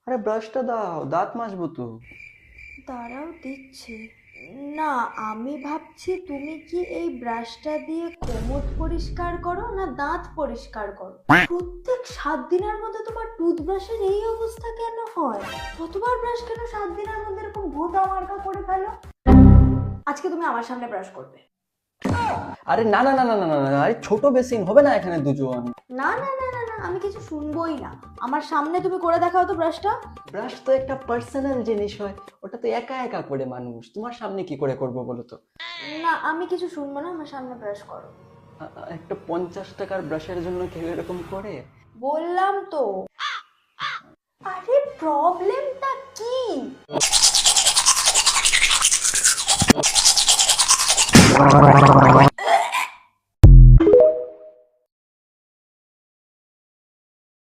আরে ব্রাশটা দাও, দাঁত মাজবো তো। দাঁড়াও দিচ্ছি। না, আমি ভাবছি তুমি কি এই ব্রাশটা দিয়ে কোমর পরিষ্কার করো না দাঁত পরিষ্কার করো? প্রত্যেক 7 দিনের মধ্যে তোমার টুথব্রাশের এই অবস্থা কেন হয়? যতবার ব্রাশ কেন 7 দিনের মধ্যে এরকম ভূতা মার্কা করে ফেলো? আজকে তুমি আমার সামনে ব্রাশ করবে। আরে না না না না না না না, আরে ছোট বেসিন হবে না এখানে দুজন। না না না না না, আমি কিছু শুনবোই না। আমার সামনে তুমি করে দেখাও তো ব্রাশটা। ব্রাশ তো একটা পার্সোনাল জিনিস হয়, ওটা তো একা একা করে মানুষ, তোমার সামনে কি করে করবো বলো তো। না, আমি কিছু শুনবো না, আমার সামনে ব্রাশ করো। একটা 50 টাকার ব্রাশের জন্য কেউ এরকম করে? বললাম তো। আরে প্রবলেমটা কি?